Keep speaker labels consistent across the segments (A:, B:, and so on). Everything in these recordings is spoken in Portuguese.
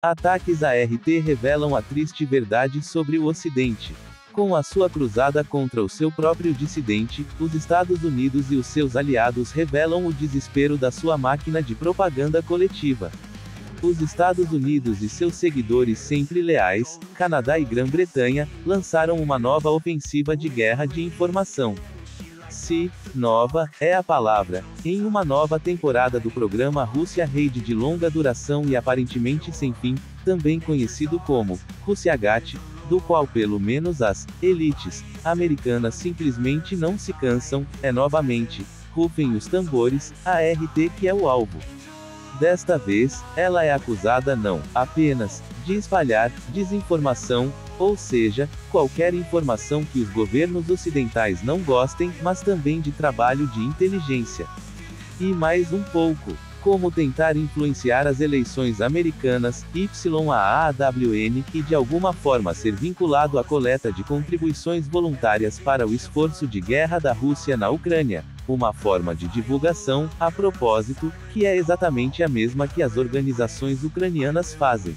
A: Ataques à RT revelam a triste verdade sobre o Ocidente. Com a sua cruzada contra o seu próprio dissidente, os Estados Unidos e os seus aliados revelam o desespero da sua máquina de propaganda coletiva. Os Estados Unidos e seus seguidores sempre leais, Canadá e Grã-Bretanha, lançaram uma nova ofensiva de guerra de informação. Se nova é a palavra, em uma nova temporada do programa Rússia Raid de longa duração e aparentemente sem fim, também conhecido como Russiagate, do qual pelo menos as elites americanas simplesmente não se cansam, é novamente, rufem os tambores, a RT que é o alvo. Desta vez, ela é acusada não apenas de espalhar desinformação, ou seja, qualquer informação que os governos ocidentais não gostem, mas também de trabalho de inteligência. E mais um pouco, como tentar influenciar as eleições americanas, YAAWN, e de alguma forma ser vinculado à coleta de contribuições voluntárias para o esforço de guerra da Rússia na Ucrânia, uma forma de divulgação, a propósito, que é exatamente a mesma que as organizações ucranianas fazem.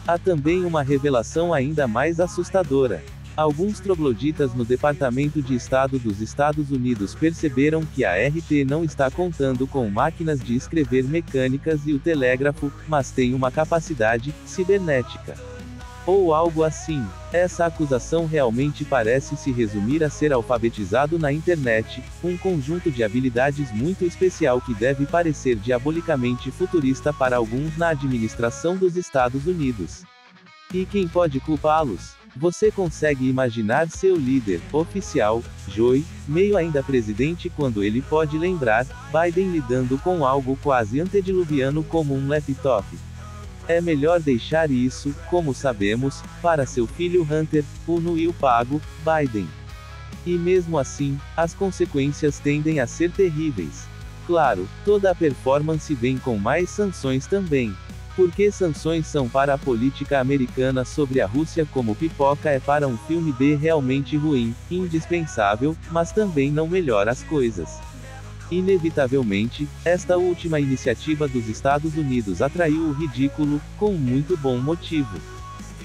A: Há também uma revelação ainda mais assustadora. Alguns trogloditas no Departamento de Estado dos Estados Unidos perceberam que a RT não está contando com máquinas de escrever mecânicas e o telégrafo, mas tem uma capacidade cibernética. Ou algo assim. Essa acusação realmente parece se resumir a ser alfabetizado na internet, um conjunto de habilidades muito especial que deve parecer diabolicamente futurista para alguns na administração dos Estados Unidos. E quem pode culpá-los? Você consegue imaginar seu líder, oficial, Joe, meio ainda presidente quando ele pode lembrar, Biden lidando com algo quase antediluviano como um laptop? É melhor deixar isso, como sabemos, para seu filho Hunter, o Nuil pago, Biden. E mesmo assim, as consequências tendem a ser terríveis. Claro, toda a performance vem com mais sanções também. Porque sanções são para a política americana sobre a Rússia como pipoca é para um filme B realmente ruim, indispensável, mas também não melhora as coisas. Inevitavelmente, esta última iniciativa dos Estados Unidos atraiu o ridículo, com muito bom motivo.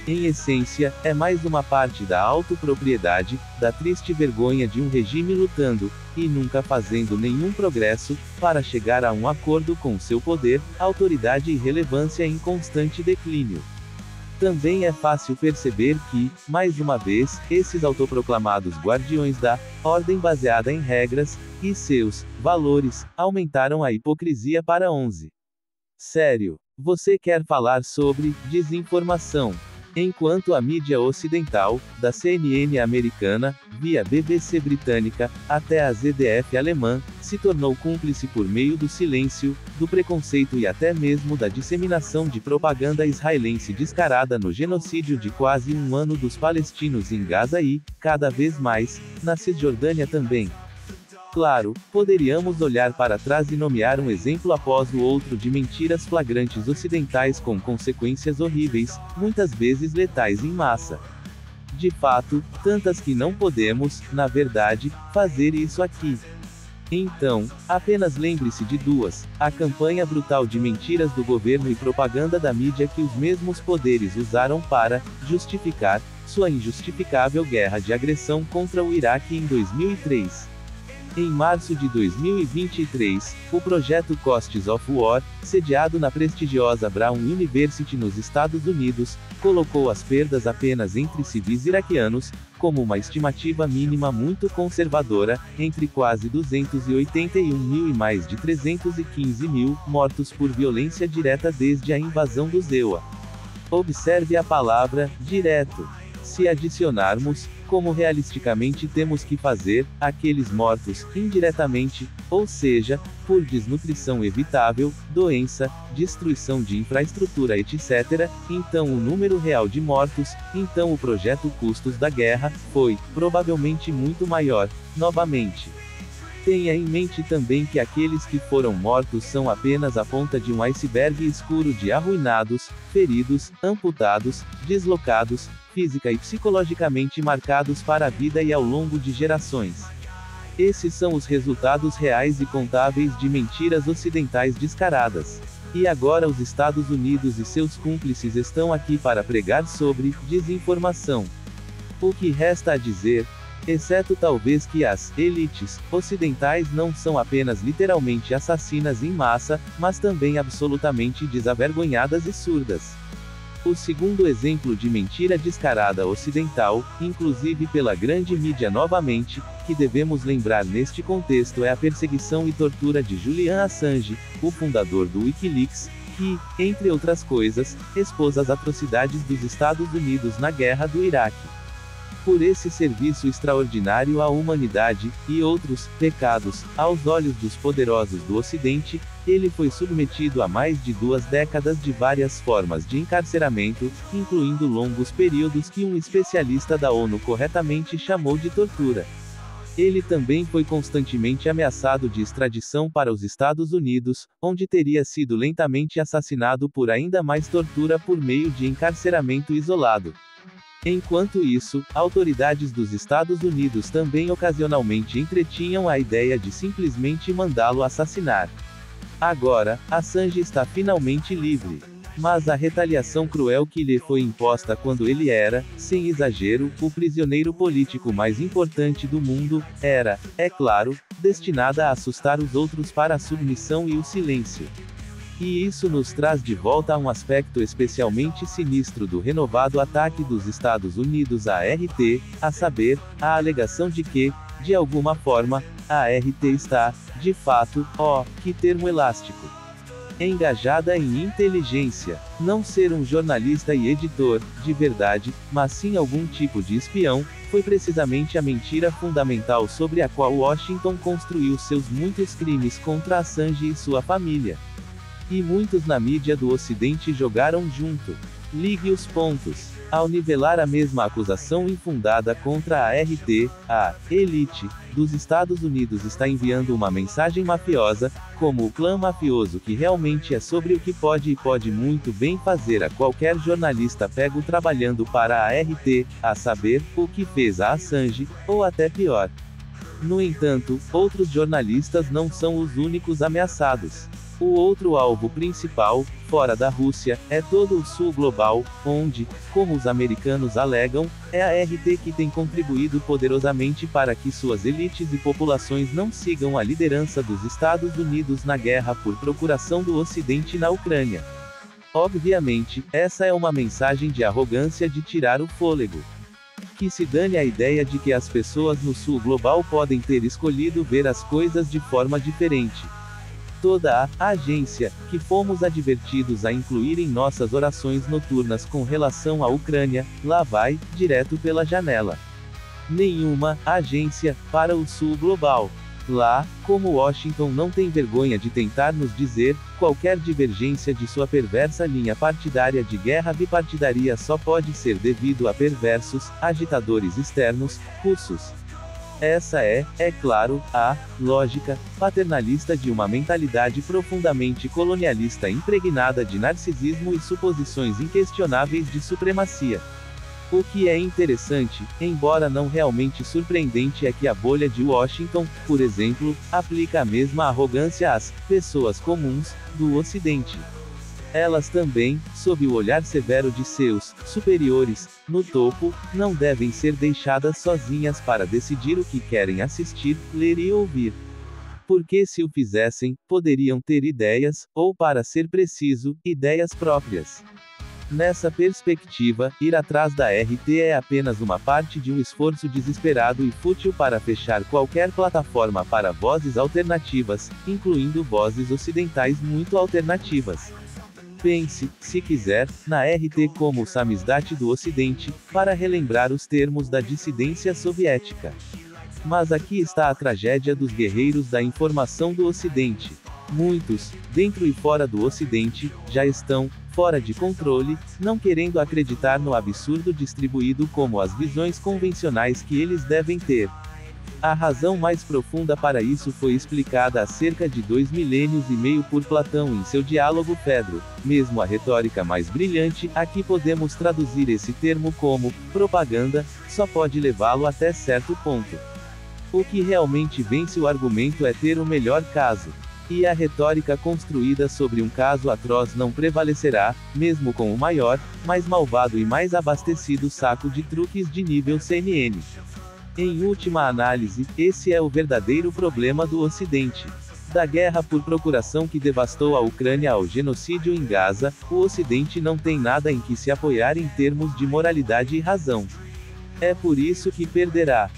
A: Em essência, é mais uma parte da autopropriedade, da triste vergonha de um regime lutando, e nunca fazendo nenhum progresso, para chegar a um acordo com seu poder, autoridade e relevância em constante declínio. Também é fácil perceber que, mais uma vez, esses autoproclamados guardiões da ordem baseada em regras e seus valores aumentaram a hipocrisia para 11. Sério, você quer falar sobre desinformação? Enquanto a mídia ocidental, da CNN americana, via BBC britânica, até a ZDF alemã, se tornou cúmplice por meio do silêncio, do preconceito e até mesmo da disseminação de propaganda israelense descarada no genocídio de quase um ano dos palestinos em Gaza e, cada vez mais, na Cisjordânia também. Claro, poderíamos olhar para trás e nomear um exemplo após o outro de mentiras flagrantes ocidentais com consequências horríveis, muitas vezes letais em massa. De fato, tantas que não podemos, na verdade, fazer isso aqui. Então, apenas lembre-se de duas: a campanha brutal de mentiras do governo e propaganda da mídia que os mesmos poderes usaram para justificar sua injustificável guerra de agressão contra o Iraque em 2003. Em março de 2023, o projeto Costs of War, sediado na prestigiosa Brown University nos Estados Unidos, colocou as perdas apenas entre civis iraquianos, como uma estimativa mínima muito conservadora, entre quase 281 mil e mais de 315 mil mortos por violência direta desde a invasão do EUA. Observe a palavra direto. Se adicionarmos, como realisticamente temos que fazer, aqueles mortos, indiretamente, ou seja, por desnutrição evitável, doença, destruição de infraestrutura etc., então o número real de mortos, então o projeto custos da guerra, foi, provavelmente muito maior, novamente. Tenha em mente também que aqueles que foram mortos são apenas a ponta de um iceberg escuro de arruinados, feridos, amputados, deslocados, física e psicologicamente marcados para a vida e ao longo de gerações. Esses são os resultados reais e contáveis de mentiras ocidentais descaradas. E agora os Estados Unidos e seus cúmplices estão aqui para pregar sobre desinformação. O que resta a dizer, exceto talvez que as elites ocidentais não são apenas literalmente assassinas em massa, mas também absolutamente desavergonhadas e surdas. O segundo exemplo de mentira descarada ocidental, inclusive pela grande mídia novamente, que devemos lembrar neste contexto é a perseguição e tortura de Julian Assange, o fundador do Wikileaks, que, entre outras coisas, expôs as atrocidades dos Estados Unidos na guerra do Iraque. Por esse serviço extraordinário à humanidade, e outros pecados, aos olhos dos poderosos do Ocidente, ele foi submetido a mais de 2 décadas de várias formas de encarceramento, incluindo longos períodos que um especialista da ONU corretamente chamou de tortura. Ele também foi constantemente ameaçado de extradição para os Estados Unidos, onde teria sido lentamente assassinado por ainda mais tortura por meio de encarceramento isolado. Enquanto isso, autoridades dos Estados Unidos também ocasionalmente entretinham a ideia de simplesmente mandá-lo assassinar. Agora, Assange está finalmente livre. Mas a retaliação cruel que lhe foi imposta quando ele era, sem exagero, o prisioneiro político mais importante do mundo, era, é claro, destinada a assustar os outros para a submissão e o silêncio. E isso nos traz de volta a um aspecto especialmente sinistro do renovado ataque dos Estados Unidos à RT, a saber, a alegação de que, de alguma forma, a RT está, de fato, que termo elástico, engajada em inteligência. Não ser um jornalista e editor, de verdade, mas sim algum tipo de espião, foi precisamente a mentira fundamental sobre a qual Washington construiu seus muitos crimes contra Assange e sua família. E muitos na mídia do Ocidente jogaram junto. Ligue os pontos. Ao nivelar a mesma acusação infundada contra a RT, a elite dos Estados Unidos está enviando uma mensagem mafiosa, como o clã mafioso que realmente é sobre o que pode e pode muito bem fazer a qualquer jornalista pego trabalhando para a RT, a saber, o que fez a Assange, ou até pior. No entanto, outros jornalistas não são os únicos ameaçados. O outro alvo principal, fora da Rússia, é todo o sul global, onde, como os americanos alegam, é a RT que tem contribuído poderosamente para que suas elites e populações não sigam a liderança dos Estados Unidos na guerra por procuração do Ocidente na Ucrânia. Obviamente, essa é uma mensagem de arrogância de tirar o fôlego. Que se dane a ideia de que as pessoas no sul global podem ter escolhido ver as coisas de forma diferente. Toda a agência que fomos advertidos a incluir em nossas orações noturnas com relação à Ucrânia, lá vai, direto pela janela. Nenhuma agência para o sul global. Lá, como Washington não tem vergonha de tentar nos dizer, qualquer divergência de sua perversa linha partidária de guerra bipartidaria só pode ser devido a perversos, agitadores externos, russos. Essa é claro, a lógica paternalista de uma mentalidade profundamente colonialista impregnada de narcisismo e suposições inquestionáveis de supremacia. O que é interessante, embora não realmente surpreendente, é que a bolha de Washington, por exemplo, aplica a mesma arrogância às pessoas comuns do Ocidente. Elas também, sob o olhar severo de seus superiores, no topo, não devem ser deixadas sozinhas para decidir o que querem assistir, ler e ouvir. Porque se o fizessem, poderiam ter ideias, ou para ser preciso, ideias próprias. Nessa perspectiva, ir atrás da RT é apenas uma parte de um esforço desesperado e fútil para fechar qualquer plataforma para vozes alternativas, incluindo vozes ocidentais muito alternativas. Pense, se quiser, na RT como o samizdat do Ocidente, para relembrar os termos da dissidência soviética. Mas aqui está a tragédia dos guerreiros da informação do Ocidente. Muitos, dentro e fora do Ocidente, já estão, fora de controle, não querendo acreditar no absurdo distribuído como as visões convencionais que eles devem ter. A razão mais profunda para isso foi explicada há cerca de 2 milênios e meio por Platão em seu diálogo Fedro. Mesmo a retórica mais brilhante, aqui podemos traduzir esse termo como propaganda, só pode levá-lo até certo ponto. O que realmente vence o argumento é ter o melhor caso. E a retórica construída sobre um caso atroz não prevalecerá, mesmo com o maior, mais malvado e mais abastecido saco de truques de nível CNN. Em última análise, esse é o verdadeiro problema do Ocidente. Da guerra por procuração que devastou a Ucrânia ao genocídio em Gaza, o Ocidente não tem nada em que se apoiar em termos de moralidade e razão. É por isso que perderá.